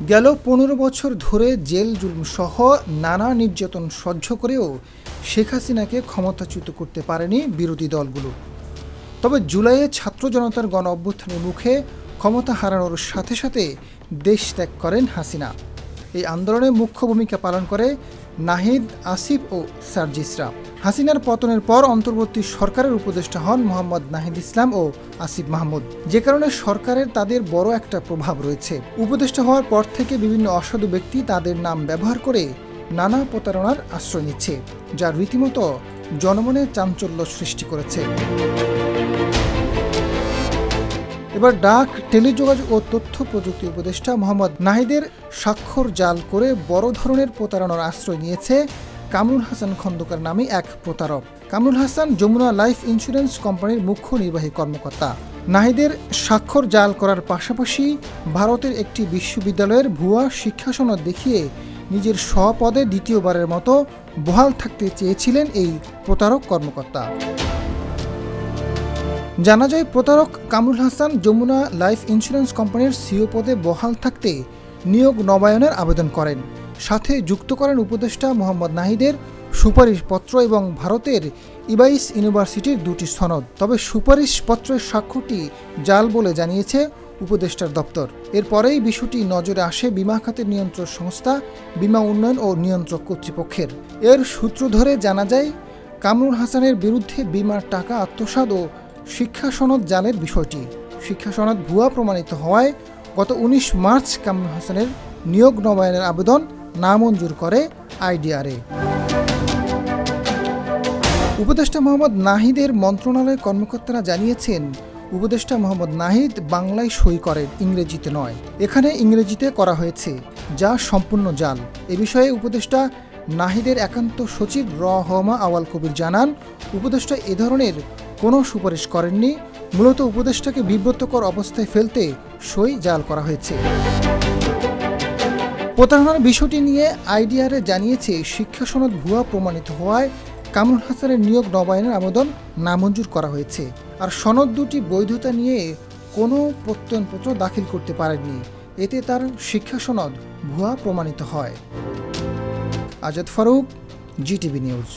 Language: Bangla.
গেল ১৫ বছর ধরে জেল জুলুম সহ নানা নির্যাতন সহ্য করেও শেখ হাসিনাকে ক্ষমতাচ্যুত করতে পারেনি বিরোধী দলগুলো। তবে জুলাইয়ে ছাত্র জনতার গণ অভ্যুত্থানের মুখে ক্ষমতা হারানোর সাথে সাথে দেশ ত্যাগ করেন হাসিনা। এই আন্দোলনে মুখ্য ভূমিকা পালন করে নাহিদ, আসিফ ও সার্জিসরা। হাসিনার পতনের পর অন্তর্বর্তী সরকারের উপদেষ্টা হন মোহাম্মদ নাহিদ ইসলাম ও আসিফ মাহমুদ, যে কারণে সরকারের তাদের বড় একটা প্রভাব রয়েছে। উপদেষ্টা হওয়ার পর থেকে বিভিন্ন অসাধু ব্যক্তি তাদের নাম ব্যবহার করে নানা প্রতারণার আশ্রয় নিচ্ছে, যা রীতিমতো জনমনে চাঞ্চল্য সৃষ্টি করেছে। এবার ডাক, টেলিযোগাযোগ ও তথ্য প্রযুক্তি উপদেষ্টা মোহাম্মদ নাহিদের স্বাক্ষর জাল করে বড় ধরনের প্রতারণার আশ্রয় নিয়েছে কামরুল হাসান খন্দকার নামে এক প্রতারক। কামরুল হাসান যমুনা লাইফ ইন্স্যুরেন্স কোম্পানির মুখ্য নির্বাহী কর্মকর্তা। নাহিদের স্বাক্ষর জাল করার পাশাপাশি ভারতের একটি বিশ্ববিদ্যালয়ের ভুয়া শিক্ষা সনদ দেখিয়ে নিজের স্বপদে দ্বিতীয়বারের মতো বহাল থাকতে চেয়েছিলেন এই প্রতারক কর্মকর্তা। জানা যায়, প্রতারক কামরুল হাসান যমুনা লাইফ ইন্স্যুরেন্স কোম্পানির সিইও পদে বহাল থাকতে নিয়োগ নবায়নের আবেদন করেন, সাথে যুক্ত করেন উপদেষ্টা মোহাম্মদ নাহিদের সুপারিশপত্র এবং ভারতের ইবাইস ইউনিভার্সিটির দুটি সনদ। তবে সুপারিশপত্রের স্বাক্ষরটি জাল বলে জানিয়েছে উপদেষ্টার দপ্তর। এরপরেই বিষয়টি নজরে আসে বিমা খাতের নিয়ন্ত্রক সংস্থা বিমা উন্নয়ন ও নিয়ন্ত্রক কর্তৃপক্ষের। এর সূত্র ধরে জানা যায়, কামরুল হাসানের বিরুদ্ধে বিমার টাকা আত্মসাৎ ও শিক্ষা সনদ জালের বিষয়টি। শিক্ষা সনদ ভুয়া প্রমাণিত হওয়ায় গত ১৯ মার্চ কামরুল হাসানের নিয়োগ নবায়নের আবেদন নামঞ্জুর করে আইডিআরএ। উপদেষ্টা মোহাম্মদ নাহিদের মন্ত্রণালয়ের কর্মকর্তারা জানিয়েছেন, উপদেষ্টা মোহাম্মদ নাহিদ বাংলায় সই করেন, ইংরেজিতে নয়। এখানে ইংরেজিতে করা হয়েছে, যা সম্পূর্ণ জাল। এ বিষয়ে উপদেষ্টা নাহিদের একান্ত সচিব রহমা আওয়াল কবির জানান, উপদেষ্টা এ ধরনের কোনো সুপারিশ করেননি। মূলত উপদেষ্টাকে বিব্রতকর অবস্থায় ফেলতে সই জাল করা হয়েছে। প্রতারণার বিষয়টি নিয়ে আইডিআরএ জানিয়েছে, শিক্ষা সনদ ভুয়া প্রমাণিত হওয়ায় কামরুল হাসানের নিয়োগ নবায়নের আবেদন নামঞ্জুর করা হয়েছে। আর সনদ দুটি বৈধতা নিয়ে কোনো প্রত্যয়নপত্র দাখিল করতে পারেননি। এতে তার শিক্ষা সনদ ভুয়া প্রমাণিত হয়। আজাদ ফারুক, জিটিভি নিউজ।